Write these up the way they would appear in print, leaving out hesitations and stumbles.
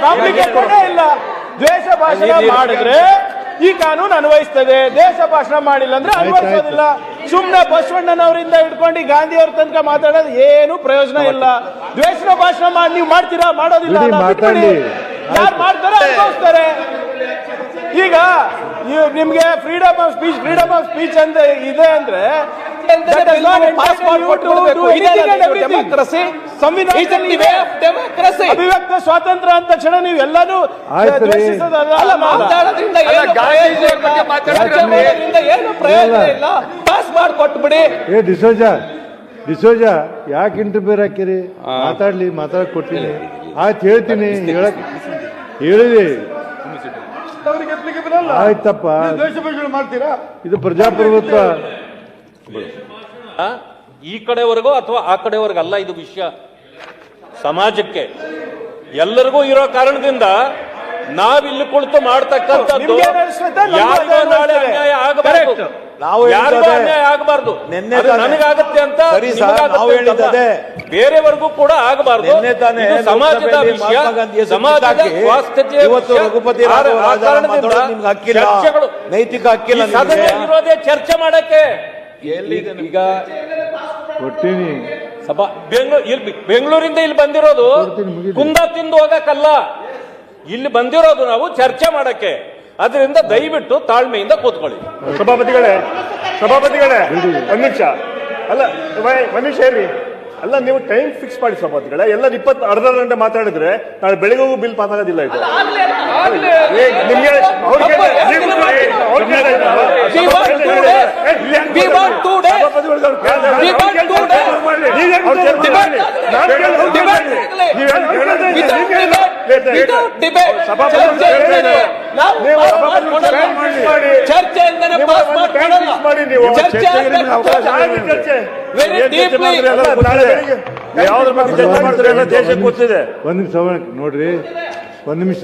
Complicated ಇಲ್ಲ. ದ್ವೇಷ ಭಾಷಣ ಮಾಡಿದ್ರೆ ಈ ಕಾನೂನು ಅನ್ವಯಿಸ್ತದೆ, ದೇಶ ಭಾಷಣ ಮಾಡಿಲ್ಲ ಅಂದ್ರೆ ಅನ್ವಯಿಸೋದಿಲ್ಲ. ಸುಮ್ನೆ ಬಸವಣ್ಣನವರಿಂದ ಹಿಡ್ಕೊಂಡು ಗಾಂಧಿ ಅವ್ರ ತನಕ ಮಾತಾಡೋದು ಏನು ಪ್ರಯೋಜನ ಇಲ್ಲ. ದ್ವೇಷ ಭಾಷಣ ಮಾಡಿ ನೀವು ಮಾಡ್ತೀರಾ? ಮಾಡೋದಿಲ್ಲ. ಯಾರು ಮಾಡ್ತಾರೆ ಅನ್ಭವಿಸ್ತಾರೆ. ಈಗ ನಿಮ್ಗೆ ಫ್ರೀಡಮ್ ಆಫ್ ಸ್ಪೀಚ್ ಅಂತ ಇದೆ ಅಂದ್ರೆ ಅಭಿವ್ಯಕ್ತ ಸ್ವಾತಂತ್ರ್ಯ ಅಂತ ತಕ್ಷಣ ನೀವು ಎಲ್ಲಾನು ಏನು ಪ್ರಯೋಜನ ಇಲ್ಲ. ಪಾಸ್ ಮಾಡಿಕೊಟ್ಬಿಡಿ. ಡಿಸೋಜ ಯಾಕೆ ಇಂಟರ್ಫಿಯರ್ ಹಾಕಿರಿ? ಮಾತಾಡಕ್ ಕೊಡ್ತೀನಿ. ಆಯ್ತು, ಹೇಳ್ತೀನಿ. ಹೇಳಿದೆ ಆಯ್ತಪ್ಪ. ಮಾಡ್ತೀರಾ? ಇದು ಪ್ರಜಾಪ್ರಭುತ್ವ. ಈ ಕಡೆವರೆಗೂ ಅಥವಾ ಆ ಕಡೆವರೆಗಲ್ಲ ಇದು ವಿಷಯ. ಸಮಾಜಕ್ಕೆ ಎಲ್ಲರಿಗೂ ಇರೋ ಕಾರಣದಿಂದ ನಾವಿಲ್ಲಿ ಕುಳಿತು ಮಾಡ್ತಕ್ಕಂಥದ್ದು ಯಾರಿಗೋ ನಾಳೆ ಅನ್ಯಾಯ ಆಗಬಾರ್ದು, ಯಾರಿಗೋ ಅನ್ಯಾಯ ಆಗಬಾರ್ದು. ನನಗಾಗತ್ತೆ ಅಂತ ಬೇರೆಯವರೆಗೂ ಕೂಡ ಆಗಬಾರ್ದು. ಸಮಾಜದ ವಿಷಯ, ಸಮಾಜದ ಸ್ವಾಸ್ಥ್ಯತೆ ಚರ್ಚೆಗಳು ನೈತಿಕ ಹಕ್ಕಿಲ್ಲ ಇರೋದೇ ಚರ್ಚೆ ಮಾಡಕ್ಕೆ. ಈಗ ಕೊಡ್ತೀನಿ. ಬೆಂಗಳೂರಿಂದ ಇಲ್ಲಿ ಬಂದಿರೋದು ಕುಂದ ತಿಂದು ಹೋಗಕ್ಕಲ್ಲ, ಇಲ್ಲಿ ಬಂದಿರೋದು ನಾವು ಚರ್ಚೆ ಮಾಡಕ್ಕೆ. ಅದರಿಂದ ದಯವಿಟ್ಟು ತಾಳ್ಮೆಯಿಂದ ಕೂತ್ಕೊಳ್ಳಿ. ಸಭಾಪತಿಗಳೇ ಒಂದ್ ನಿಮಿಷ ಹೇಳಿ. ಅಲ್ಲ, ನೀವು ಟೈಮ್ ಫಿಕ್ಸ್ ಮಾಡಿ ಸಭಾಪತಿಗಳೇ. ಎಲ್ಲ ಅರ್ಧ ಗಂಟೆ ಮಾತಾಡಿದ್ರೆ ನಾಳೆ ಬೆಳಿಗ್ಗೆಗೂ ಬಿಲ್ ಪಾಸ್ ಆಗೋದಿಲ್ಲ. ಇದು ನಿಮ್ಗೆ ಒಂದ್ ನಿಮಿಷ ನೋಡ್ರಿ, ಒಂದ್ ನಿಮಿಷ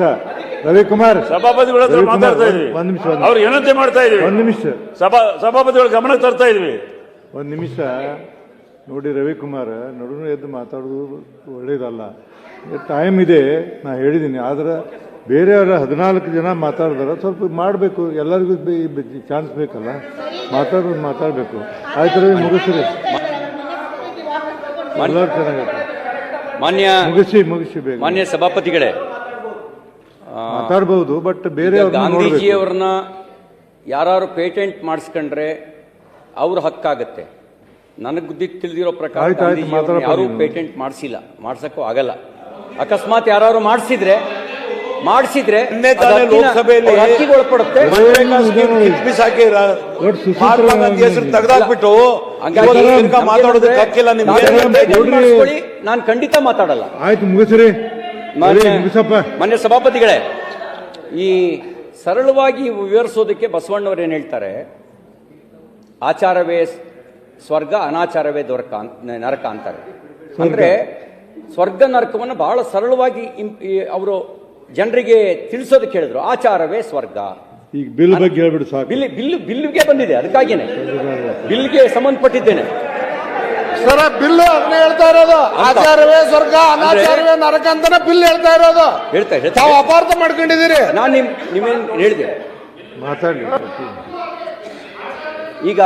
ರವಿಕುಮಾರ್. ಸಭಾಪತಿಗಳ ಹತ್ರ ಮಾತಾಡ್ತಾ ಇದ್ವಿ. ಒಂದ್ ನಿಮಿಷ ಅವ್ರು ಏನಂತೆ ಮಾಡ್ತಾ ಇದೀವಿ. ಒಂದ್ ನಿಮಿಷ ಸಭಾಪತಿಗಳ ಗಮನಕ್ಕೆ ತರ್ತಾ ಇದ್ವಿ. ಒಂದ್ ನಿಮಿಷ ನೋಡಿ ರವಿಕುಮಾರ್, ನಡುವೆ ಎದ್ದು ಮಾತಾಡೋದು ಒಳ್ಳೇದಲ್ಲ. ಟೈಮ್ ಇದೆ, ನಾ ಹೇಳಿದ್ದೀನಿ. ಆದ್ರೆ ಬೇರೆಯವರ 14 ಜನ ಮಾತಾಡಿದಾರ, ಸ್ವಲ್ಪ ಮಾಡಬೇಕು. ಎಲ್ಲರಿಗೂ ಚಾನ್ಸ್ ಬೇಕಲ್ಲ, ಮಾತಾಡಬೇಕು. ಆಯ್ತು ರವಿ, ಮುಗಿಸ್ರಿ. ಎಲ್ಲರೂ ಚೆನ್ನಾಗೈತೆ. ಮುಗಿಸಿ ಬೇಗ. ಮಾನ್ಯ ಸಭಾಪತಿಗಳೇ, ಮಾತಾಡಬಹುದು, ಬಟ್ ಬೇರೆ ಗಾಂಧೀಜಿಯವರನ್ನ ಯಾರು ಪೇಟೆಂಟ್ ಮಾಡಿಸ್ಕೊಂಡ್ರೆ ಅವ್ರ ಹಕ್ಕಾಗತ್ತೆ. ನನಗೆ ತಿಳಿದಿರೋ ಪ್ರಕಾರ ಯಾರು ಪೇಟೆಂಟ್ ಮಾಡಿಸಿಲ್ಲ, ಮಾಡ್ಸಕ್ಕೂ ಆಗಲ್ಲ. ಅಕಸ್ಮಾತ್ ಯಾರು ಮಾಡಿಸಿದ್ರೆ ಲೋಕಸಭೆಯಲ್ಲಿ ಒಳಪಡುತ್ತೆ. ತೆಗೆದಾಕ್ಬಿಟ್ಟು ಮಾತಾಡೋದಕ್ಕೆ ಹಕ್ಕಿಲ್ಲ ನಿಮ್ಗೆ. ನಾನು ಖಂಡಿತ ಮಾತಾಡಲ್ಲ. ಆಯ್ತು, ಮುಗಿಸ್ರಿ. ಮಾನ್ಯ ಸಭಾಪತಿಗಳೇ, ಈ ಸರಳವಾಗಿ ವಿವರಿಸೋದಕ್ಕೆ ಬಸವಣ್ಣವ್ರು ಏನ್ ಹೇಳ್ತಾರೆ, ಆಚಾರವೇ ಸ್ವರ್ಗ, ಅನಾಚಾರವೇ ನರಕ ಅಂತಾರೆ. ಅಂದ್ರೆ ಸ್ವರ್ಗ ನರಕವನ್ನು ಬಹಳ ಸರಳವಾಗಿ ಅವರು ಜನರಿಗೆ ತಿಳಿಸೋದಕ್ಕೆ ಹೇಳಿದ್ರು. ಆಚಾರವೇ ಸ್ವರ್ಗ. ಈಗ ಬಿಲ್ ಬಗ್ಗೆ ಹೇಳ್ಬಿಡು ಸಾಕು. ಬಿಲ್ಗೆ ಬಂದಿದೆ, ಅದಕ್ಕಾಗಿನೇ ಬಿಲ್ಗೆ ಸಂಬಂಧಪಟ್ಟಿದ್ದೇನೆ ಸರ. ಬಿಲ್ ಅದನ್ನ ಹೇಳ್ತಾ ಇರೋದು, ಆಚಾರವೇ ಸ್ವರ್ಗ ಅನಾಚಾರವೇ ನರಕ ಅಂತಾನೆ ಬಿಲ್ ಹೇಳ್ತಾ ಇರೋದು. ತಾವು ಅಪಾರ್ಥ ಮಾಡ್ಕೊಂಡಿದ್ದೀರಿ. ನಾನು ನಿಮ್ಮೇನ್ ಹೇಳಿದೆ. ಮಾತಾಡಿ. ಈಗ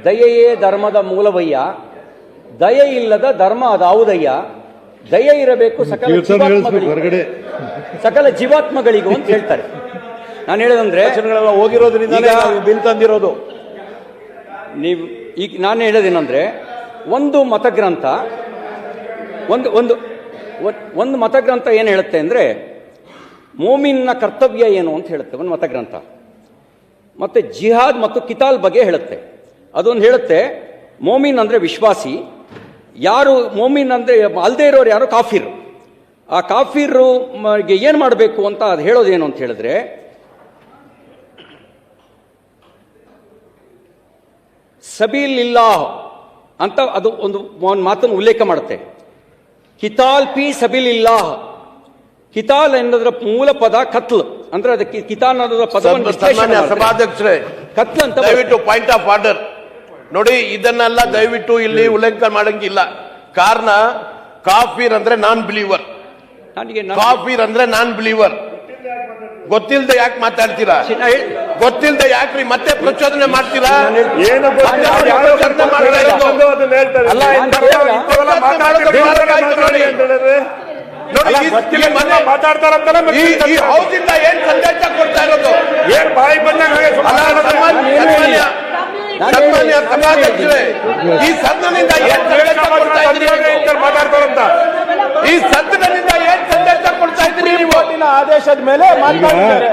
ದಯೆಯೇ ಧರ್ಮದ ಮೂಲವಯ್ಯ, ದಯೆ ಇಲ್ಲದ ಧರ್ಮ ಅದಾವುದಯ್ಯ, ದಯೆ ಇರಬೇಕು ಸಕಲ ಜೀವಾತ್ಮಗಳಿಗೂ ಅಂತ ಹೇಳ್ತಾರೆ. ನಾನು ಹೇಳೋದಂದ್ರೆ ಹೋಗಿರೋದ್ರಿಂದ ಬಿಲ್ ತಂದಿರೋದು. ನೀವು ಈಗ ನಾನು ಹೇಳೋದೇನಂದ್ರೆ, ಒಂದು ಮತಗ್ರಂಥ ಒಂದು ಮತಗ್ರಂಥ ಏನು ಹೇಳುತ್ತೆ ಅಂದ್ರೆ, ಮೋಮಿನ್ನ ಕರ್ತವ್ಯ ಏನು ಅಂತ ಹೇಳುತ್ತೆ ಒಂದು ಮತಗ್ರಂಥ. ಮತ್ತೆ ಜಿಹಾದ್ ಮತ್ತು ಕಿತಾಲ್ ಬಗ್ಗೆ ಹೇಳುತ್ತೆ. ಅದೊಂದು ಹೇಳುತ್ತೆ, ಮೋಮಿನ್ ಅಂದ್ರೆ ವಿಶ್ವಾಸಿ, ಯಾರು ಮೋಮಿನ್ ಅಂದ್ರೆ ಅಲ್ದೇ ಇರೋರು ಯಾರು ಕಾಫಿರ್. ಆ ಕಾಫಿರ್ ಏನ್ ಮಾಡಬೇಕು ಅಂತ ಅದು ಹೇಳೋದೇನು ಅಂತ ಹೇಳಿದ್ರೆ, ಸಬೀಲ್ ಇಲ್ಲಾಹ್ ಅಂತ ಅದು ಒಂದು ಮಾತನ್ನು ಉಲ್ಲೇಖ ಮಾಡುತ್ತೆ. ಕಿತಾಲ್ ಪಿ ಸಬೀಲ್ ಇಲ್ಲಾಹ್. ಕಿತಾಲ್ ಎನ್ನೋದ್ರ ಮೂಲ ಪದ ಕತ್ಲ್, ಅಂದ್ರೆ ಅದಕ್ಕೆ ಕಿತಾಲ್ ಅನ್ನೋದ್ರ ಪದವನ್ನು ಸಭಾಧ್ಯಕ್ಷರೇ, ಕತ್ಲ್ ಅಂತ. ದಯವಿಟ್ಟು ಪಾಯಿಂಟ್ ಆಫ್ ಆರ್ಡರ್ ನೋಡಿ, ಇದನ್ನೆಲ್ಲ ದಯವಿಟ್ಟು ಇಲ್ಲಿ ಉಲ್ಲಂಘನೆ ಮಾಡಂಗಿಲ್ಲ. ಕಾರಣ ಕಾಫಿರ್ ಅಂದ್ರೆ ನಾನ್ ಬಿಲೀವರ್. ಕಾಫಿರ್ ಅಂದ್ರೆ ನಾನ್ ಬಿಲೀವರ್. ಗೊತ್ತಿಲ್ದೆ ಯಾಕೆ ಮಾತಾಡ್ತೀರಾ? ಗೊತ್ತಿಲ್ದೆ ಯಾಕ್ರಿ ಮತ್ತೆ ಪ್ರಚೋದನೆ ಮಾಡ್ತೀರಾ? ಈ ಹೌಸಿಂದ ಏನ್ ಸಂದೇಶ ಕೊಡ್ತಾ ಇರೋದು? ಏನ್ ಬಾಯಿ ಬಂದಂಗೆ ಸನ್ಮಾನ್ಯ ಸಭಾಧ್ಯಕ್ಷರೇ, ಈ ಸದನದಿಂದ ಏನ್ ಸಂದೇಶ ಕೊಡ್ತಾ ಇದ್ದೀರಿ? ಮಾತಾಡ್ತಾರಂತ ಈ ಸದನದಿಂದ ಏನ್ ಸಂದೇಶ ಕೊಡ್ತಾ ಇದ್ದೀರಿ ನೀವು? ಆದೇಶದ ಮೇಲೆ ಮಾತಾಡ್ತಾರೆ.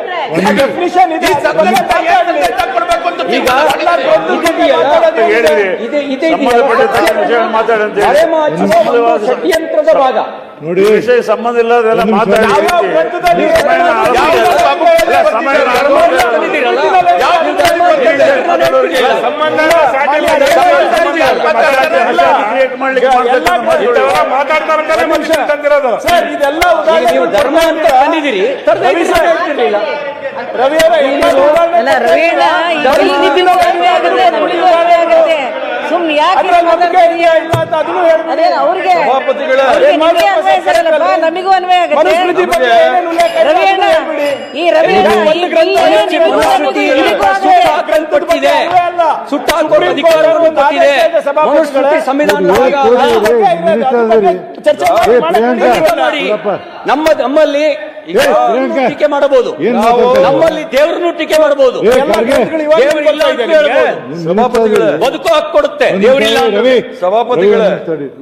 ಡೆಫಿನಿಷನ್ ಇದೆ. ಕೊಡ್ಬೇಕು ಅಂತ ಈಗ ಷಡ್ಯಂತ್ರದ ಭಾಗ ನೋಡಿ, ವಿಷಯ ಸಂಬಂಧ ಇಲ್ಲದೆಲ್ಲ ಮಾತಾಡಿ ನೀವು ಧರ್ಮ ಅಂತ ಕಂಡಿದ್ದೀರಿ. ರವಿ ಸುಮ್ನೆ ಯಾಕೆ ನಮಗೂ ಅನ್ವಯ ಆಗುತ್ತೆ. ಈ ರವಿ ಸುಟ್ಟಾಕುವ ಅಧಿಕಾರವನ್ನು ಕೊಟ್ಟಿದೆ ಮನುಸ್ಮೃತಿ ಸಂವಿಧಾನ. ನಮ್ಮಲ್ಲಿ ಟೀಕೆ ಮಾಡಬಹುದು, ನಮ್ಮಲ್ಲಿ ದೇವರನ್ನು ಟೀಕೆ ಮಾಡಬಹುದು, ಬದುಕು ಹಕ್ಕು ಕೊಡುತ್ತೆ ದೇವರಿಲ್ಲ. ಸಭಾಪತಿಗಳೇ,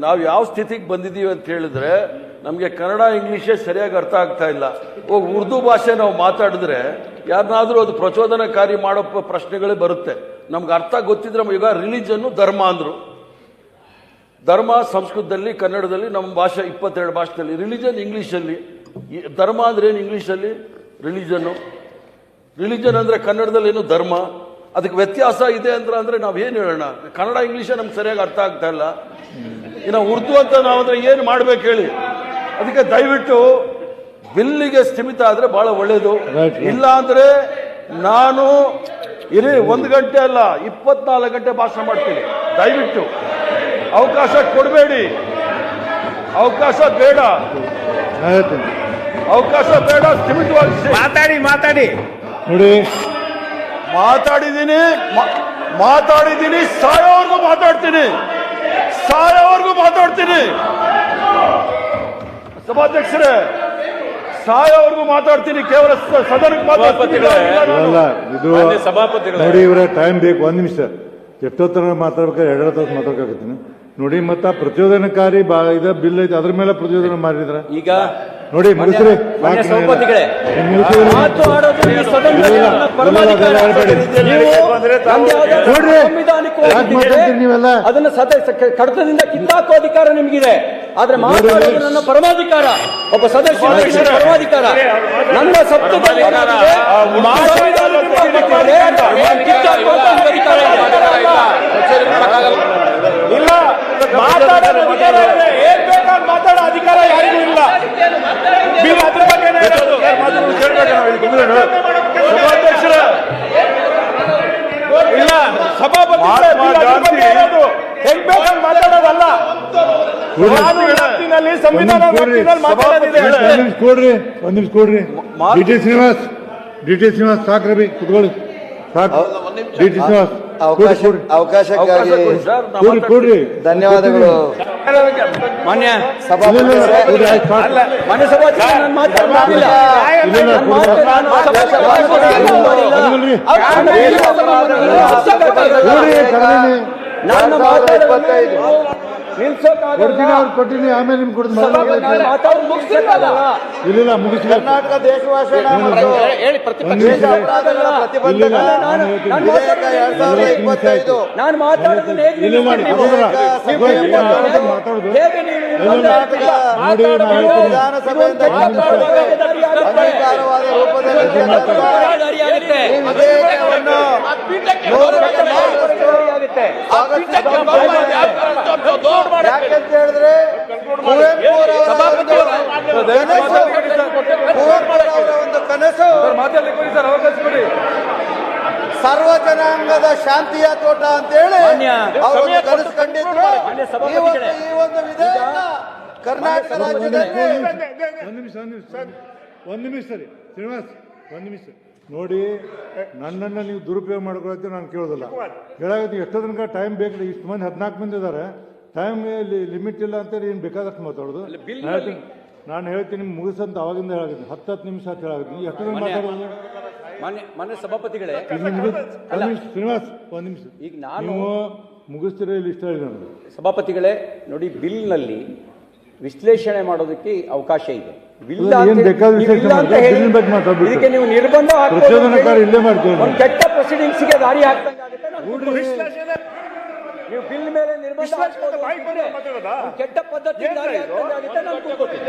ನಾವು ಯಾವ ಸ್ಥಿತಿಗೆ ಬಂದಿದ್ದೀವಿ ಅಂತ ಹೇಳಿದ್ರೆ ನಮಗೆ ಕನ್ನಡ ಇಂಗ್ಲಿಷೇ ಸರಿಯಾಗಿ ಅರ್ಥ ಆಗ್ತಾ ಇಲ್ಲ. ಉರ್ದು ಭಾಷೆ ನಾವು ಮಾತಾಡಿದ್ರೆ ಯಾರನ್ನಾದ್ರೂ ಅದು ಪ್ರಚೋದನಕಾರಿ ಮಾಡೋ ಪ್ರಶ್ನೆಗಳೇ ಬರುತ್ತೆ. ನಮ್ಗೆ ಅರ್ಥ ಗೊತ್ತಿದ್ರೆ ಈಗ ರಿಲಿಜನ್ನು ಧರ್ಮ ಅಂದ್ರು. ಧರ್ಮ ಸಂಸ್ಕೃತದಲ್ಲಿ, ಕನ್ನಡದಲ್ಲಿ, ನಮ್ಮ ಭಾಷೆ 22 ಭಾಷೆಯಲ್ಲಿ, ರಿಲಿಜನ್ ಇಂಗ್ಲೀಷಲ್ಲಿ. ಧರ್ಮ ಅಂದ್ರೆ ಏನು ಇಂಗ್ಲೀಷಲ್ಲಿ? ರಿಲಿಜನ್ ಅಂದ್ರೆ ಕನ್ನಡದಲ್ಲಿ ಏನು ಧರ್ಮ. ಅದಕ್ಕೆ ವ್ಯತ್ಯಾಸ ಇದೆ ಅಂದ್ರೆ ನಾವೇನು ಹೇಳೋಣ? ಕನ್ನಡ ಇಂಗ್ಲೀಷೇ ನಮ್ಗೆ ಸರಿಯಾಗಿ ಅರ್ಥ ಆಗ್ತಾ ಇಲ್ಲ, ಇನ್ನು ಉರ್ದು ಅಂತ ನಾವಂದ್ರೆ ಏನು ಮಾಡ್ಬೇಕು ಹೇಳಿ? ಅದಕ್ಕೆ ದಯವಿಟ್ಟು ಬಿಲ್ಲಿಗೆ ಸ್ಥಿಮಿತ ಆದ್ರೆ ಬಹಳ ಒಳ್ಳೇದು. ಇಲ್ಲ ಅಂದ್ರೆ ನಾನು 1 ಗಂಟೆ ಅಲ್ಲ 24 ಗಂಟೆ ಭಾಷಣ ಮಾಡ್ತೀನಿ. ದಯವಿಟ್ಟು ಅವಕಾಶ ಕೊಡಬೇಡಿ. ಅವಕಾಶ ಬೇಡ, ಅವಕಾಶ ಬೇಡ. ಸ್ಥಿಮಿತವಾಗಿ ಮಾತಾಡಿ ನೋಡಿ, ಮಾತಾಡಿದ್ದೀನಿ, ಸಾಯೋವರೆಗೂ ಮಾತಾಡ್ತೀನಿ. ಸಭಾಧ್ಯಕ್ಷರೇ, ಸಾಯೋವರೆಗೂ ಮಾತಾಡ್ತೀನಿ. ಕೇವಲ ಸದನಕ್ಕೆ ಇದು ನೋಡಿ, ಇವರ ಟೈಮ್ ಬೇಕು. 1 ನಿಮಿಷ ಎಷ್ಟೊತ್ತರ ಮಾತಾಡ್ಬೇಕಾದ್ರೆ 2 ತಾಸು ಮಾತಾಡ್ಕಾಗತ್ತೀನಿ ನೋಡಿ. ಮತ್ತ ಪ್ರಚೋದನಕಾರಿ ಬಿಲ್ ಐತೆ, ಅದ್ರ ಮೇಲೆ ಪ್ರಚೋದನೆ ಮಾಡಿದ್ರ ಈಗ ನೋಡಿ. ಮುಗಿಸ್ರಿ ಸಭಾಪತಿಗಳೇ, ಮಾತು ಆಡೋದು ಈ ಸದನದಲ್ಲಿ ಪರಮಾಧಿಕಾರ. ನೀವೆಲ್ಲ ಅದನ್ನ ಕಡತದಿಂದ ಕಿತ್ತಾಕೋ ಅಧಿಕಾರ ನಿಮಗಿದೆ, ಆದ್ರೆ ಮಾತಾಡೋದು ನನ್ನ ಪರಮಾಧಿಕಾರ. ಒಬ್ಬ ಸದಸ್ಯ ಪರಮಾಧಿಕಾರ. ನನ್ನ ಸಪ್ತದಲ್ಲಿ ಇಲ್ಲ, ಮಾತಾಡೋ ಅಧಿಕಾರ ಇದೆ. ಏನ್ ಬೇಕಾದ್ರೆ ಮಾತಾಡೋ ಅಧಿಕಾರ ಯಾರಿಗೂ ಇಲ್ಲ. ಅದ್ರ ಬಗ್ಗೆ ಇಲ್ಲ, ಸಭಾಪತಿ ಹೆಂಗ್ ಬೇಕಾದ್ರೆ ಮಾತಾಡೋದಲ್ಲ. ಸಂವಿಧಾನ ಕೊಡ್ರಿ, 1 ನಿಮಿಷ ಕೊಡ್ರಿ. ಡಿ ಟಿ ಶ್ರೀನಿವಾಸ್ ಸಾಕು. ರವಿ ಕುತ್ಕೊಳ್ಳಿ, ಸಾಕು. ಡಿ ಟಿ ಶ್ರೀನಿವಾಸ್ ಅವಕಾಶಕ್ಕಾಗಿ ಕೊಡ್ರಿ. ಧನ್ಯವಾದಗಳು ಮಾನ್ಯ ಮಾನ್ಯ ಸಭಾಧ್ಯಕ್ಷ. ನಾನು ಮಾತಾಡಿಲ್ಲ. ಕೊಡ್ತೀನಿ, ಆಮೇಲೆ ನಿಮ್ಗೆ ಕೊಡ್ತೀನಿ. ಇಲ್ಲ, ಮುಗಿಸಿಲ್ಲ. ಕರ್ನಾಟಕ ದೇಶಭಾಷೆ ನಾನು ಮಾತಾಡೋದು ವಿಧಾನಸಭೆಯಿಂದ ಅಂಗೀಕಾರವಾದ ರೂಪದಲ್ಲಿ ಯಾಕಂತ ಹೇಳಿದ್ರೆ ಕುವೆಂಪುರವರ ಒಂದು ಕನಸು ಸರ್ವ ಜನಾಂಗದ ಶಾಂತಿಯ ತೋಟ ಅಂತೇಳಿ ಅವರು ಕನಸು ಕಂಡಿದ್ರು. ಈ ಒಂದು ವಿಧೇಯಕ ಕರ್ನಾಟಕ ರಾಜ್ಯದಲ್ಲಿ ಒಂದು ನಿಮಿಷ ಸರಿ ಶ್ರೀನಿವಾಸ್, ಒಂದು ನಿಮಿಷ ನೋಡಿ. ನನ್ನನ್ನು ನೀವು ದುರುಪಯೋಗ ಮಾಡ್ಕೊಳತ್ತೆ ನಾನು ಕೇಳೋದಿಲ್ಲ. ಹೇಳಾಗುತ್ತೆ ಎಷ್ಟೋ ತನಕ ಟೈಮ್ ಬೇಕು. ಇಷ್ಟು ಮಂದಿ 14 ಮಂದಿ ಇದ್ದಾರೆ, ಟೈಮ್ ಲಿಮಿಟ್ ಇಲ್ಲ ಅಂತೇಳಿ ಏನು ಬೇಕಾದಷ್ಟು ಮಾತಾಡೋದು. ನಾನು ಹೇಳ್ತೀನಿ ಮುಗಿಸಂತ ಅವಾಗಿಂದ ಹೇಳಾಗಿದ್ದೀನಿ 10 ನಿಮಿಷ ಅಂತ ಹೇಳಾಗಿದ್ದೀನಿ. ಎಷ್ಟು ಜನ ಮಾತಾಡೋದು? ಮಾನ್ಯ ಸಭಾಪತಿಗಳೇ, ಶ್ರೀನಿವಾಸ್ ಒಂದು ನಿಮಿಷ. ಈಗ ನಾನು ನೀವು ಮುಗಿಸ್ತೀರ ಇಲ್ಲಿ ಇಷ್ಟ ಇಲ್ಲ ನನಗೆ. ಸಭಾಪತಿಗಳೇ ನೋಡಿ, ಬಿಲ್ನಲ್ಲಿ ವಿಶ್ಲೇಷಣೆ ಮಾಡೋದಕ್ಕೆ ಅವಕಾಶ ಇದೆ. ಏನ್ ಬೇಕಾದ್ರೂ ವಿಶ್ಲೇಷಣೆ ಮಾಡ್ತಾರೆ, ಬಿಲ್ ಬಗ್ಗೆ ಮಾತಾಡ್ಬಿಟ್ಟು. ಇದಕ್ಕೆ ನೀವು ನಿರ್ಬಂಧ ಪ್ರಚೋದನಕಾರ ಇಲ್ಲೇ ಮಾಡ್ತೀವಿ. ಒಂದು ಕೆಟ್ಟ ಪ್ರೊಸೀಡಿಂಗ್ಸ್ಗೆ ದಾರಿ ಹಾಕ್ದಂಗಾಗುತ್ತೆ. ನೀವು ಬಿಲ್ ಮೇಲೆ ನಿರ್ಬಂಧ ಹಾಕ್ಬೋದು ಅಂದ್ರೆ ಒಂದು ಕೆಟ್ಟ ಪದ್ಧತಿ ದಾರಿ ಹಾಕ್ದಂಗಾಗುತ್ತೆ. ನಾನು ಕೂತ್ಕೊಳ್ತೀನಿ.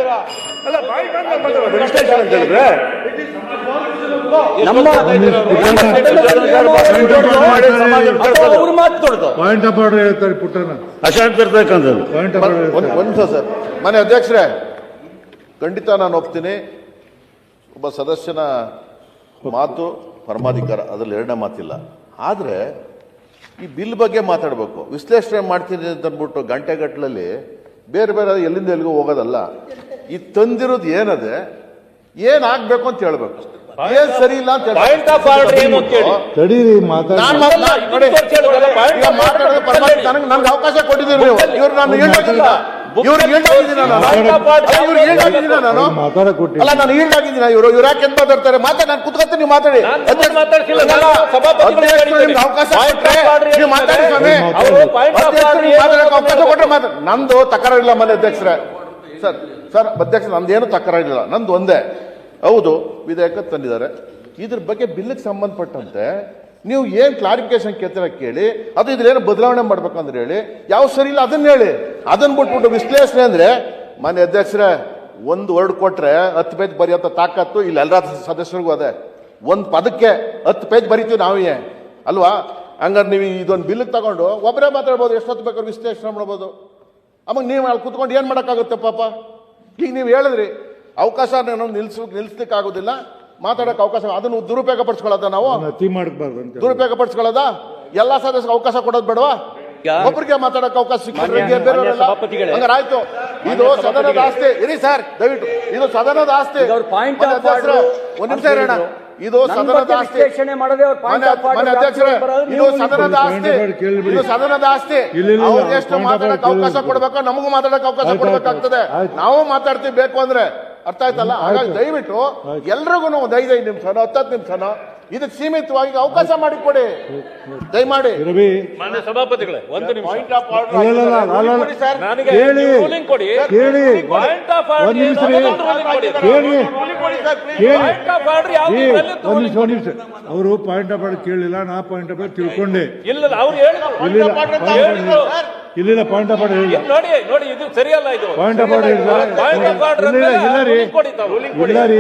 ಅವ್ರ ಮಾತು ತೊಳೆದು ಪಾಯಿಂಟ್ ಆಫ್ ಆರ್ಡರ್ ಹೇಳ್ತಾರೆ ಪುಟ್ಟನ. ಅಶಾಂತ್ ಇರ್ತಕ್ಕಂಥದ್ದು. ಪಾಯಿಂಟ್ ಆಫ್ ಆರ್ಡರ್ ಒಂದು ನಿಮಿಷ ಸರ್. ಮನೆ ಅಧ್ಯಕ್ಷರೇ, ಖಂಡಿತ ನಾನು ಒಪ್ತೀನಿ. ಒಬ್ಬ ಸದಸ್ಯನ ಮಾತು ಪರಮಾಧಿಕಾರ, ಅದರಲ್ಲಿ ಎರಡನೇ ಮಾತಿಲ್ಲ. ಆದರೆ ಈ ಬಿಲ್ ಬಗ್ಗೆ ಮಾತಾಡಬೇಕು. ವಿಶ್ಲೇಷಣೆ ಮಾಡ್ತೀನಿ ಅಂತ ಅಂದ್ಬಿಟ್ಟು ಗಂಟೆಗಟ್ಟಲಲ್ಲಿ ಬೇರೆ ಬೇರೆ ಎಲ್ಲಿಂದ ಎಲ್ಲಿಗೂ ಹೋಗೋದಲ್ಲ. ಈ ತಂದಿರೋದು ಏನದೆ, ಏನಾಗಬೇಕು ಅಂತ ಹೇಳ್ಬೇಕು, ಏನ್ ಸರಿ ಇಲ್ಲ ಅಂತ ಪಾಯಿಂಟ್ ಆಫ್ ಆರ್ಡರ್ ಏನು ಅಂತ ಹೇಳಿ. ತಡೀರಿ ಮಾತಾಡಿ. ನನಗೆ ಅವಕಾಶ ಕೊಟ್ಟಿದ್ದೀರಿ ನೀವು. ಇವ್ರು ನಾನು ಹೇಳ್ತಾಗಿದ್ದೀನ ನಾನು ಮಾತಾಡಕ್ ಕೊಟ್ಟಿ ಅಲ್ಲ, ನಾನು ಈಲ್ಡಾಗಿದ್ದೀನ. ಇವ್ರು ಯಾಕೆ ಎಂತ ಮಾತಾಡ್ತಾರೆ? ಮಾತಾಡಿ, ನಾನು ಕುತ್ಕೊತೀನಿ, ನೀವು ಮಾತಾಡಿ. ಅವಕಾಶ ನೀವು ಮಾತಾಡಿ ಸ್ವಾಮಿ. ಅವಕಾಶ ಕೊಟ್ಟರೆ ಮಾತಾಡಿ. ನಂದು ತಕರಾರಿಲ್ಲ ಮನೆ ಅಧ್ಯಕ್ಷರೇ. ಸರ್ ಅಧ್ಯಕ್ಷ, ನಂದೇನು ತಕರಾರಿಲ್ಲ. ನಂದು ಒಂದೇ, ಹೌದು ವಿಧೇಯಕ ತಂದಿದ್ದಾರೆ. ಇದ್ರ ಬಗ್ಗೆ ಬಿಲ್ಗೆ ಸಂಬಂಧಪಟ್ಟಂತೆ ನೀವು ಏನು ಕ್ಲಾರಿಫಿಕೇಶನ್ ಕೇಳ್ತೀರ ಕೇಳಿ. ಅದು ಇದ್ರೇನು ಬದಲಾವಣೆ ಮಾಡ್ಬೇಕಂದ್ರೆ ಹೇಳಿ. ಯಾವ ಸರಿ ಇಲ್ಲ ಅದನ್ನ ಹೇಳಿ. ಅದನ್ನ ಬಿಟ್ಬಿಟ್ಟು ವಿಶ್ಲೇಷಣೆ ಅಂದ್ರೆ ಮಾನ್ಯ ಅಧ್ಯಕ್ಷರೇ, ಒಂದು ವರ್ಡ್ ಕೊಟ್ರೆ 10 ಪೇಜ್ ಬರೆಯೋಂಥ ತಾಕತ್ತು ಇಲ್ಲಿ ಎಲ್ಲ ಸದಸ್ಯರಿಗೂ ಅದೇ. ಒಂದು ಪದಕ್ಕೆ 10 ಪೇಜ್ ಬರಿತೀವಿ ನಾವೇ ಅಲ್ವಾ? ಹಂಗಾರೆ ನೀವು ಇದೊಂದು ಬಿಲ್ಗೆ ತಗೊಂಡು ಒಬ್ಬರೇ ಮಾತಾಡ್ಬೋದು, ಎಷ್ಟೊತ್ತು ಬೇಕಾದ್ರೂ ವಿಶ್ಲೇಷಣೆ ಮಾಡ್ಬೋದು. ಆಮೇಲೆ ನೀವು ಅಲ್ಲಿ ಕುತ್ಕೊಂಡು ಏನು ಮಾಡೋಕ್ಕಾಗುತ್ತೆ ಪಾಪ? ಈಗ ನೀವು ಹೇಳಿದ್ರಿ ಅವಕಾಶ ನಿಲ್ಲಿಸ್ಲಿಕ್ಕೆ ಆಗೋದಿಲ್ಲ, ಮಾತಾಡೋಕೆ ಅವಕಾಶ. ಅದನ್ನು ದುರುಪಯೋಗ ಪಡಿಸ್ಕೊಳ್ಳೋದ ನಾವು? ಅತಿ ಮಾಡಬಾರ್ದು ಅಂತ ದುರುಪಯೋಗ ಪಡಿಸ್ಕೊಳ್ಳೋದ? ಎಲ್ಲಾ ಸದಸ್ಯರಿಗೆ ಅವಕಾಶ ಕೊಡೋದು ಬೇಡವಾ? ಒಬ್ಬರಿಗೆ ಮಾತಾಡೋಕೆ ಅವಕಾಶ ಸಿಕ್ಕಿದ್ರೆ ಆಯ್ತು. ಇದು ಸದನದ ಆಸ್ತಿ. ಇರಿ ಸರ್ ದಯವಿಟ್ಟು, ಇದು ಸದನದ ಆಸ್ತಿ. ಒಂದ್ ನಿಮಿಷ ಇರೋಣ. ಇದು ಸದನದ ಆಸ್ತಿ. ಅಧ್ಯಕ್ಷರೇ, ಇದು ಸದನದ ಆಸ್ತಿ. ಇದು ಸದನದ ಆಸ್ತಿ. ಅವ್ರಿಗೆ ಎಷ್ಟು ಮಾತಾಡಕ್ಕೆ ಅವಕಾಶ ಕೊಡ್ಬೇಕು, ನಮಗೂ ಮಾತಾಡಕ್ಕೆ ಅವಕಾಶ ಕೊಡ್ಬೇಕಾಗ್ತದೆ. ನಾವು ಮಾತಾಡ್ತೀವಿ ಬೇಕು ಅಂದ್ರೆ. ಅರ್ಥ ಆಯ್ತಲ್ಲ? ಹಾಗಾಗಿ ದಯವಿಟ್ಟು ಎಲ್ರಿಗೂ ಒಂದು 5 ನಿಮಿಷನೋ 10 ನಿಮಿಷನೋ ಇದಕ್ಕೆ ಸೀಮಿತವಾಗಿ ಅವಕಾಶ ಮಾಡಿಕೊಡಿ ದಯಮಾಡಿ. ಮಾನ್ಯ ಸಭಾಪತಿಗಳೇ, ಒಂದು ನಿಮಿಷ. ಕೇಳಿ ಪಾಯಿಂಟ್ ಆಫ್ ಅವರು ಪಾಯಿಂಟ್ ಆಫ್ ಆರ್ಡರ್ ಕೇಳಿಲ್ಲ. ನಾ ಪಾಯಿಂಟ್ ಆಫ್ ಆರ್ಡರ್ ತಿಳ್ಕೊಂಡೆ. ಇಲ್ಲ ಅವ್ರು ಇಲ್ಲಿಲ್ಲ ಪಾಯಿಂಟ್ ಆಫ್ ಆರ್ಡರ್ ಹೇಳಿಲ್ಲ. ನೋಡಿ ಇದು ಸರಿಯಲ್ಲ. ಇದು ಪಾಯಿಂಟ್ ಆಫ್ ಆರ್ಡರ್ ಇಲ್ಲ ರೀ, ಇಲ್ಲ ರೀ,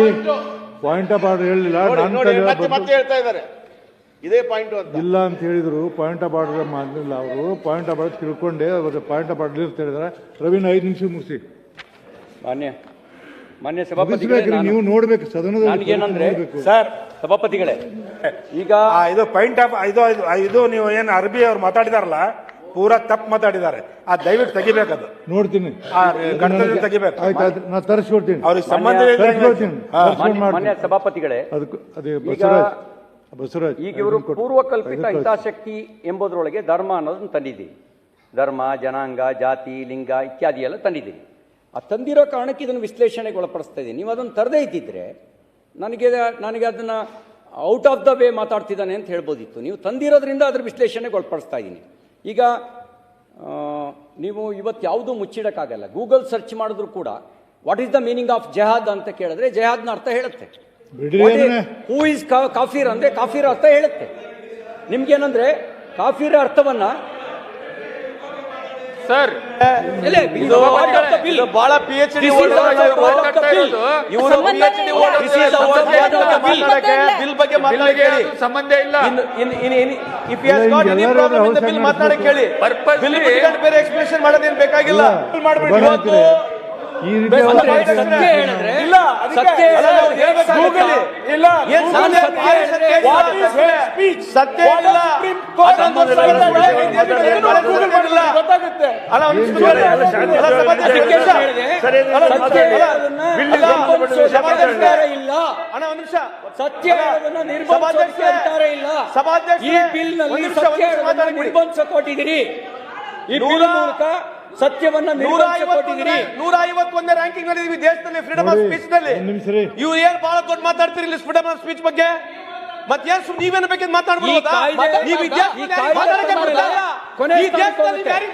ಪಾಯಿಂಟ್ ಆಫ್ ಆರ್ಡರ್ ಹೇಳಿಲ್ಲ. ಮತ್ತೆ ಹೇಳ್ತಾ ಇದ್ದಾರೆ ಇದೇ ಪಾಯಿಂಟ್ ಇಲ್ಲ ಅಂತ ಹೇಳಿದ್ರು. ಪಾಯಿಂಟ್ ಆಫ್ ಆರ್ಡರ್ ಮಾಡಲಿಲ್ಲ ಅವರು. ಪಾಯಿಂಟ್ ಆಫ್ ಆರ್ಡರ್ ತಿಳ್ಕೊಂಡೆ ಪಾಯಿಂಟ್ ಆಫ್ ಆರ್ಡರ್ ಅಂತ ಹೇಳಿದಾರೆ. ರವೀನ್ 5 ನಿಮಿಷ ಮುಗಿಸಿ. ಮಾನ್ಯ ಸಭಾಪತಿಗಳೇ, ನೀವು ನೋಡ್ಬೇಕು ಸದನದ ನನಗೇನಂದ್ರೆ ಸರ್ ಸಭಾಪತಿಗಳೇ, ಈಗ ಇದು ಪಾಯಿಂಟ್ ಆಫ್ ಇದು ನೀವು ಏನು ಅರ್ಬಿ ಅವ್ರು ಮಾತಾಡಿದಾರಲ್ಲ, ಪೂರಾ ತಪ್ಪು ಮಾತಾಡಿದ್ದಾರೆ. ದಯವಿಟ್ಟು ತೆಗಿಬೇಕದು. ನೋಡ್ತೀನಿ, ತೆಗಿಬೇಕು. ಆಯ್ತು, ನಾ ತರಿಸ್ಕೊಡ್ತೀನಿ. ಅವ್ರಿಗೆ ಸಂಬಂಧ ಮಾನ್ಯ ಸಭಾಪತಿಗಳೇ, ಬಸವರಾಜ್, ಈಗ ಇವರು ಪೂರ್ವಕಲ್ಪಿತ ಹಿತಾಸಕ್ತಿ ಎಂಬುದರೊಳಗೆ ಧರ್ಮ ಅನ್ನೋದನ್ನ ತಂದಿದ್ದೀವಿ. ಧರ್ಮ, ಜನಾಂಗ, ಜಾತಿ, ಲಿಂಗ ಇತ್ಯಾದಿ ಎಲ್ಲ ತಂದಿದ್ದೀವಿ. ಆ ತಂದಿರೋ ಕಾರಣಕ್ಕೆ ಇದನ್ನು ವಿಶ್ಲೇಷಣೆಗೆ ಒಳಪಡಿಸ್ತಾ ಇದ್ದೀನಿ. ನೀವು ಅದನ್ನು ತರದೇ ಇದ್ದಿದ್ರೆ ನನಗೆ ಅದನ್ನು ಔಟ್ ಆಫ್ ದ ವೇ ಮಾತಾಡ್ತಿದ್ದಾನೆ ಅಂತ ಹೇಳ್ಬೋದಿತ್ತು. ನೀವು ತಂದಿರೋದ್ರಿಂದ ಅದ್ರ ವಿಶ್ಲೇಷಣೆಗೆ ಒಳಪಡಿಸ್ತಾ ಇದ್ದೀನಿ. ಈಗ ನೀವು ಇವತ್ತು ಯಾವುದೂ ಮುಚ್ಚಿಡಕ್ಕಾಗಲ್ಲ. ಗೂಗಲ್ ಸರ್ಚ್ ಮಾಡಿದ್ರು ಕೂಡ what is the meaning of ಜೆಹಾದ್ ಅಂತ ಕೇಳಿದ್ರೆ ಜೆಹಾದ್ನ ಅರ್ಥ ಹೇಳುತ್ತೆ. ಹೂ ಇಸ್ ಕಾಫಿರ್ ಅಂದ್ರೆ ಕಾಫಿರ್ ಅರ್ಥ ಹೇಳುತ್ತೆ. ನಿಮ್ಗೇನಂದ್ರೆ ಕಾಫಿರ ಅರ್ಥವನ್ನ ಸರ್ ಬಹಳ PhD ಬಿಲ್ ಬಗ್ಗೆ ಸಂಬಂಧ ಇಲ್ಲ. ಬಿಲ್ ಮಾತಾಡಕ್ಕೆ ಕೇಳಿ. ಬಿಲ್ ಬೇರೆ ಎಕ್ಸ್ಪ್ಲೇಷನ್ ಮಾಡೋದೇನು ಬೇಕಾಗಿಲ್ಲ. ಸತ್ಯ ಇಲ್ಲ. ಗೊತ್ತಾಗುತ್ತೆ. ಸತ್ಯ ಹೇಳೋದನ್ನ ನಿರ್ಬಂಧಿಸೋಕೆ ಅಧಿಕಾರ ಇಲ್ಲ. ಈ ಬಿಲ್ ನಲ್ಲಿ ಸತ್ಯ ಹೇಳೋದನ್ನ ನಿರ್ಬಂಧಿಸಿಕೊಟ್ಟಿದ್ದೀರಿ. ಈ ಬಿಲ್ ಮೂಲಕ ಸತ್ಯವನ್ನ ನಿರ್ಬಂಧಿಸಿಕೊಟ್ಟಿದ್ದೀರಿ. 151ನೇ ರ್ಯಾಂಕಿಂಗ್ ನಲ್ಲಿ ಇದೀವಿ ದೇಶದಲ್ಲಿ ಫ್ರೀಡಮ್ ಆಫ್ ಸ್ಪೀಚ್ ನಲ್ಲಿ. ಇವ್ರು ಏನ್ ಬಹಳ ದೊಡ್ಡ ಮಾತಾಡ್ತೀರಿ ಇಲ್ಲಿ ಫ್ರೀಡಮ್ ಆಫ್ ಸ್ಪೀಚ್ ಬಗ್ಗೆ. ಮತ್ತೆ ಏನ್ ನೀವೇನು ಬೇಕಿದ್ ಮಾತಾಡ್ಬೋದು.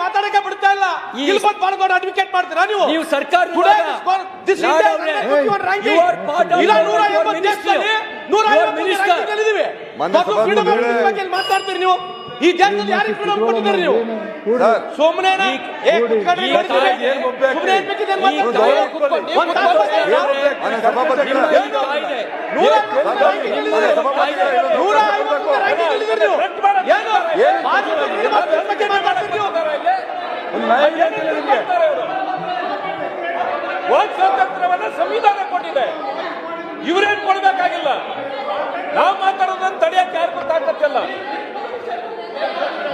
ಮಾತಾಡಕ್ಕೆ ಬಿಡ್ತಾ ಇಲ್ಲ. ಇಲ್ಲಿ ಬಂದು ಬಹಳ ದೊಡ್ಡ ಅಡ್ವೊಕೇಟ್ ಮಾಡ್ತೀರಾ ನೀವು. ನೀವು ಸರ್ಕಾರ ಮಾತಾಡ್ತೀರಿ ನೀವು. ಈ ದೇಶದಲ್ಲಿ ಯಾರಿಗೆ ಫ್ರೀಡಮ್ ಕೊಟ್ಟಿದ್ದೀರಿ ನೀವು? ಸುಮ್ಮನೆ ವಾಕ್ ಸ್ವಾತಂತ್ರ್ಯವನ್ನ ಸಂವಿಧಾನ ಕೊಟ್ಟಿದೆ. ಇವರೇನ್ ಕೊಡ್ಬೇಕಾಗಿಲ್ಲ. ನಾವು ಮಾತಾಡೋದನ್ನ ತಡೆಯಕ್ಕೆ ಯಾರಿಗೂ ತಾಕತ್ತಿಲ್ಲ.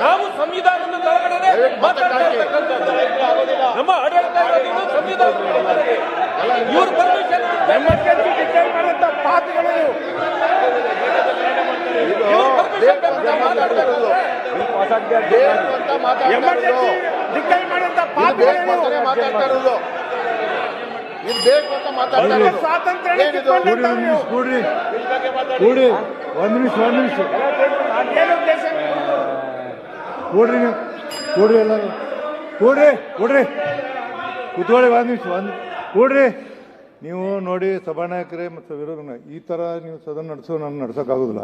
ನಾವು ಸಂವಿಧಾನದ ಕೆಳಗಡೆ ಮಾತಾಡ್ತಾ ಇರ್ತಕ್ಕಂಥದ್ದು. ನಮ್ಮ ಆಡಳಿತ ಸಂವಿಧಾನ ಇವ್ರ ಪರ್ಮಿಷನ್ ಡಿಕ್ಲೇರ್ ಮಾಡುವಂತ ಪಾಪಿಗಳು ಎಮರ್ಜೆನ್ಸಿ ಡಿಕ್ಲೇರ್ ಮಾಡುವಂತ ಪಾಪಿಗಳು ಇದು ಬೇಕು ಅಂತ ಮಾತಾಡ್ತಾರೆ. ಸ್ವಾತಂತ್ರ್ಯ ಕೂಡ್ರಿ ಒಂದ್ ನಿಮಿಷ ಕೂಡ್ರಿ ನೀವು ಕೂಡ್ರಿ ಎಲ್ಲರೂ ಕೂಡ್ರಿ ಕೂತ್ಕೊಳ್ಳಿ ಒಂದ್ ನಿಮಿಷ ಕೂಡ್ರಿ. ನೀವು ನೋಡಿ ಸಭಾನಾಯಕರೇ ಮತ್ತು ವಿರೋಧ ಈ ಥರ ನೀವು ಸದನ ನಡೆಸೋ ನಾನು ನಡ್ಸೋಕ್ಕಾಗೋದಿಲ್ಲ.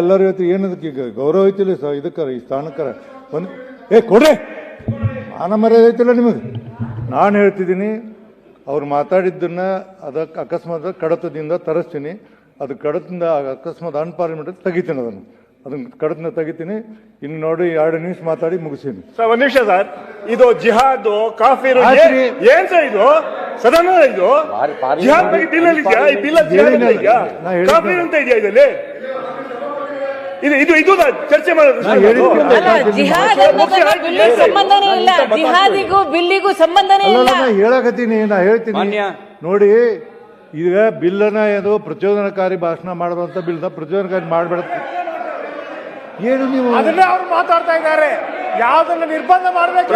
ಎಲ್ಲರೂ ಇವತ್ತು ಏನದಕ್ಕೆ ಈಗ ಗೌರವ ಐತಿಲ್ಲ ಇದಕ್ಕರ ಈ ಸ್ಥಾನಕ್ಕರ ಒಂದು ಕೊಡ್ರಿ ಮಾನ ಮರ್ಯಾದೆ ಐತಿಲ್ಲ ನಿಮಗೆ. ನಾನು ಹೇಳ್ತಿದ್ದೀನಿ ಅವ್ರು ಮಾತಾಡಿದ್ದನ್ನ ಅದಕ್ಕೆ ಅಕಸ್ಮಾತ್ ಕಡತದಿಂದ ತರಿಸ್ತೀನಿ. ಅದು ಕಡತದಿಂದ ಅಕಸ್ಮಾತ್ ಅನ್ಪಾರ್ಲಿಮೆಂಟ್ ತೆಗಿತೀನಿ. ಅದನ್ನ ಕಡತನ ತೆಗಿತೀನಿ. ಇನ್ನು ನೋಡಿ 2 ನಿಮಿಷ ಮಾತಾಡಿ ಮುಗಿಸ್ತೀನಿ. ಸರ್ ಒಂದ್ ನಿಮಿಷ ಸರ್. ಇದು ಜಿಹಾದ್ ಕಾಫಿರ್ ಏನ್ ಸರ್ ಇದು ಸದನ? ಇದು ಜಿಹಾದ್ ಬಗ್ಗೆ ಬಿಲ್ ಇದೆಯಾ? ಈ ಬಿಲ್ ಕಾಫಿರ್ ಅಂತ ಇದೆಯಾ ಇದರಲ್ಲಿ? ಇದು ಚರ್ಚೆ ಮಾಡೋದು. ಜಿಹಾದ್ ಸಂಬಂಧನೇ ಇಲ್ಲ. ಜಿಹಾದಿಗೂ ಬಿಲ್ಲಿಗೂ ಸಂಬಂಧನೇ ಇಲ್ಲ. ಹೇಳಕತ್ತೀನಿ, ನಾ ಹೇಳ್ತೀನಿ ನೋಡಿ. ಈಗ ಬಿಲ್ಲನ್ನ ಏನು ಪ್ರಚೋದನಕಾರಿ ಭಾಷಣ ಮಾಡುವಂತ ಬಿಲ್ನ ಪ್ರಚೋದನಕಾರಿ ಮಾಡಬೇಡ. ಏನು ನೀವು ಅದನ್ನೇ ಅವ್ರು ಮಾತಾಡ್ತಾ ಇದ್ದಾರೆ. ಯಾವ್ದನ್ನ ನಿರ್ಬಂಧ ಮಾಡಬೇಕು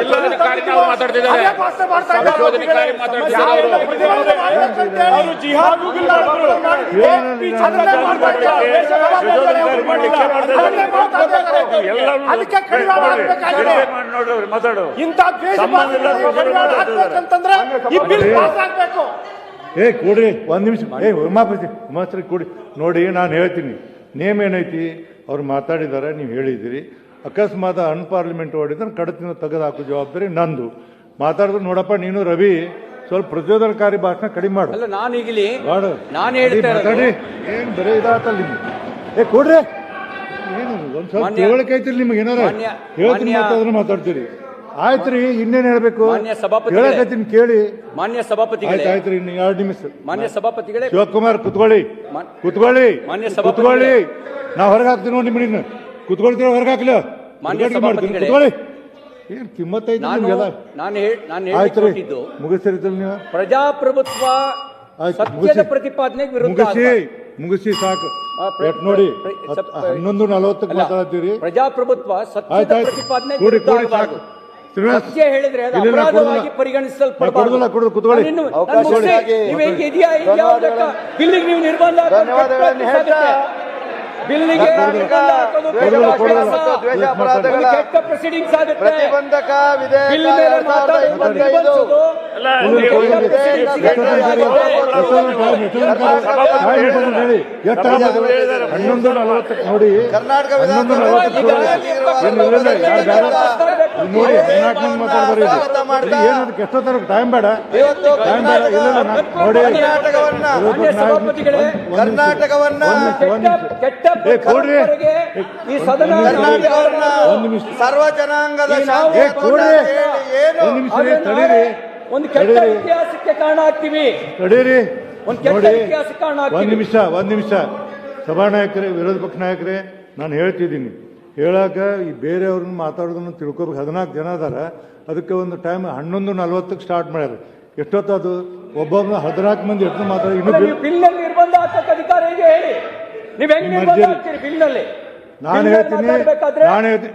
ಇಂಥ ಅಂತಂದ್ರೆ ಈ ಬಿಲ್ ಪಾಸ್ ಆಗ್ಬೇಕು. ಕೊಡ್ರಿ ಒಂದ್ ನಿಮಿಷ. ಉಮಾಪತಿ ಕೊಡಿ. ನೋಡಿ ನಾನು ಹೇಳ್ತೀನಿ, ನೇಮ್ ಏನೈತಿ ಅವ್ರು ಮಾತಾಡಿದ್ದಾರೆ, ನೀವು ಹೇಳಿದ್ದೀರಿ. ಅಕಸ್ಮಾತ್ ಅನ್ಪಾರ್ಲಿಮೆಂಟ್ ಹೊಡಿದ್ರೆ ಕಡತಿನ ತೆಗೆದು ಹಾಕೋ ಜವಾಬ್ದಾರಿ ನಂದು. ಮಾತಾಡಿದ್ರೆ ನೋಡಪ್ಪ ನೀನು ರವಿ ಸ್ವಲ್ಪ ಪ್ರಚೋದನಕಾರಿ ಭಾಷಣ ಕಡಿಮೆ ಮಾಡು. ಮಾತಾಡಿ ಏನ್ ಬರೀ ಇದಾತಲ್ಲ ನಿಮ್ಗೆ. ಕೊಡ್ರಿ ಏನು ಒಂದ್ ಸ್ವಲ್ಪ ತಿಳುವಳಿಕೆ ಐತಿರಿ ನಿಮ್ಗೆ. ಏನಾರ ಹೇಳ್ತೀನಿ ಮಾತಾಡಿದ್ರೆ ಮಾತಾಡ್ತೀರಿ. ಆಯ್ತ್ರಿ, ಇನ್ನೇನ್ ಹೇಳ್ಬೇಕು ಹೇಳಕತ್ತೀನಿ ಕೇಳಿ. ಮಾನ್ಯ ಸಭಾಪತಿಗಳೇ, ಆಯ್ತ್ರಿ ಇನ್ನು 2 ನಿಮಿಷ. ಮಾನ್ಯ ಸಭಾಪತಿಗಳೇ, ಶಿವಕುಮಾರ್ ಕುತ್ಕೊಳ್ಳಿ. ನಾ ಹೊರಗೆ ಹಾಕ್ತೀನಿ ನೋಡಿ ನಿಮ್ಮನ್ನ. ಕುತ್ಕೊಳ್ತೀರ ಹೊರಗೆ ಹಾಕ್ಲಿ. ಕುತ್ಕೊಳ್ಳಿ. ಏನ್ ಕಿಮ್ಮತ್ ಐತಿ ನಿಮ್ಗೆಲ್ಲ. ಆಯ್ತ್ರಿ ಮುಗಿಸ್ತಿರ್ತೀರಿ ನೀವು. ಪ್ರಜಾಪ್ರಭುತ್ವ ಸತ್ಯದ ಪ್ರತಿಪಾದನೆಗೆ ವಿರುದ್ಧ ಮುಗಿಸಿ ಸಾಕು. ನೋಡಿ 11:40 ಮಾತಾಡ್ತೀರಿ. ಪ್ರಜಾಪ್ರಭುತ್ವ ಸತ್ಯದ ಪ್ರತಿಪಾದನೆಗೆ ವಿರುದ್ಧ ಆಗಬಾರದು. ಸತ್ಯ ಹೇಳಿದ್ರೆ ಅದು ಅಪರಾಧವಾಗಿ ಪರಿಗಣಿಸಲ್ಪಡಬಾರದು. ಕುತ್ಕೊಳ್ಳಿ. ಬಿಲ್ಲಿಗೆ ನೀವು ನಿರ್ಬಂಧ ಬಿಲ್ಲಿಗೆ ಕೆಟ್ಟ ಪ್ರೊಸೀಡಿಂಗ್ಸ್ ಆಗುತ್ತೆ. ಬಿಲ್ ಮೇಲೆ ಮಾತಾಡೋದು ನೋಡಿ. ನೋಡಿ ಏನದಕ್ಕೆ ಎಷ್ಟೊತ್ತರ ಟೈಮ್ ಬೇಡ. ನೋಡಿ ಕರ್ನಾಟಕವನ್ನ ಕೊಡ್ರಿ. ಈ ಸದನ ಸರ್ವ ಜನಾಂಗದ ತಡೀರಿ. ಒಂದು ಕೆಟ್ಟ ಇತಿಹಾಸಕ್ಕೆ ಕಾರಣ ಆಗ್ತೀವಿ. ತಡೀರಿ. ಒಂದು ಕೆಟ್ಟ ಇತಿಹಾಸಕ್ಕೆ ಕಾರಣ ಆಗ್ತೀವಿ. ಒಂದ್ ನಿಮಿಷ. ಸಭಾನಾಯಕರೇ, ವಿರೋಧ ಪಕ್ಷ ನಾಯಕರೇ, ನಾನು ಹೇಳ್ತಿದ್ದೀನಿ ಹೇಳಾಕ ಈ ಬೇರೆಯವ್ರನ್ನ ಮಾತಾಡೋದನ್ನ ತಿಳ್ಕೊಬೇಕು. 14 ಜನ ಅದಾರ, ಅದಕ್ಕೆ ಒಂದು ಟೈಮ್ 11:40 ಸ್ಟಾರ್ಟ್ ಮಾಡ್ಯಾರ. ಎಷ್ಟೊತ್ತದು ಒಬ್ಬೊಬ್ಬ 14 ಮಂದಿ ಎಷ್ಟು ಮಾತಾಡಿ ಇನ್ನೂ ಬಿಲ್ನಲ್ಲಿ ನಿರ್ಬಂಧ ಹಾಕಕ್ಕೆ ಅಧಿಕಾರ ಹೇಗೆ ಹೇಳಿ? ನೀವು ಹೆಂಗ್ ನಿರ್ಬಂಧ ಹಾಕ್ತೀರಿ ಬಿಲ್ನಲ್ಲಿ? ನಾನು ಹೇಳ್ತೀನಿ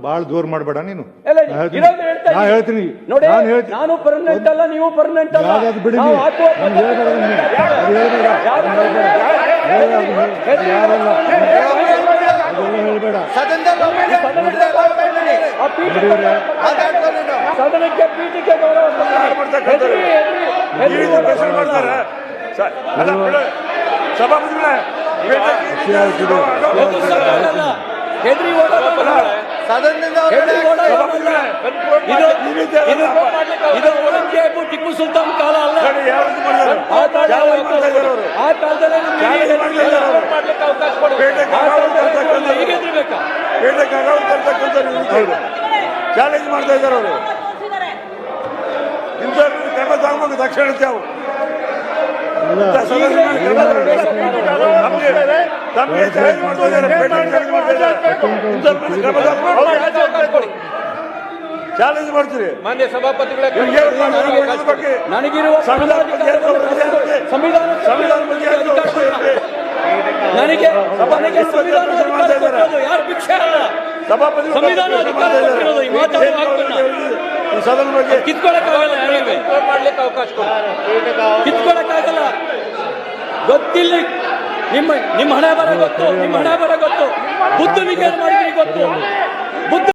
ಬಾಳ್ ಜೋರ್ ಮಾಡಬೇಡ ನೀನು. ನಾ ಹೇಳ್ತೀನಿ ನೋಡಿ, ನಾನು ಪರ್ಮನೆಂಟ್ ಅಲ್ಲ, ನೀವು ಪರ್ಮನೆಂಟ್ ಅಲ್ಲ. ಯಾವ್ದಾದ್ರು ಬಿಡಿ ನೀವು. ಹೇಳ್ಬೇಡ. ಸದನಕ್ಕೆ ಪೀಠಿಕೆ ಗೌರವ ಹೆದ್ರಿ ಇದು ಔರಂಗಜೇಬು ಟಿಪ್ಪು ಸುಲ್ತಾನ್ ಕಾಲ ಅಲ್ಲ. ಆ ಕಾಲದಲ್ಲಿ ಈಗ ಎದ್ರಬೇಕಾ? ಚಾಲೆಂಜ್ ಮಾಡ್ತಾ ಇದ್ದಾರೆ ಅವರು. ಇಂಥ ಕ್ರಮ ತಗೋಬೇಕು ತಕ್ಷಣ ತಾವು. ತಮಗೆ ಚಾಲೆಂಜ್ ಮಾಡ್ತಾ ಚಾಲೆಂಜ್ ಮಾಡ್ತೀರಿ ಮಾನ್ಯ ಸಭಾಪತಿಗಳ ನನಗಿರುವ ಸಂವಿಧಾನ ನನಗೆ ಯಾರು ಭಿಕ್ಷೆ ಅಲ್ಲ. ಸಭಾಪತಿ ಸಂವಿಧಾನ ಅಧಿಕಾರ ಕೊಟ್ಟಿರೋದು. ಈ ಮಾತಾಡುವ ಹಕ್ಕನ್ನ ಸದನ ಬಗ್ಗೆ ಕಿತ್ಕೊಳಕ್ಕಾಗಲ್ಲ. ಯಾರಿಗೆ ಮಾಡ್ಲಿಕ್ಕೆ ಅವಕಾಶ ಕಿತ್ಕೊಳಕ್ಕಾಗಲ್ಲ. ಗೊತ್ತಿಲ್ಲ ನಿಮ್ಮ ಹಣೆ ಬರ ಗೊತ್ತು, ನಿಮ್ಮ ಹಣೆ ಬರ ಗೊತ್ತು, ಬುದ್ಧನಿಗೆ ಏನು ಮಾಡಿದ್ರಿ ಗೊತ್ತು.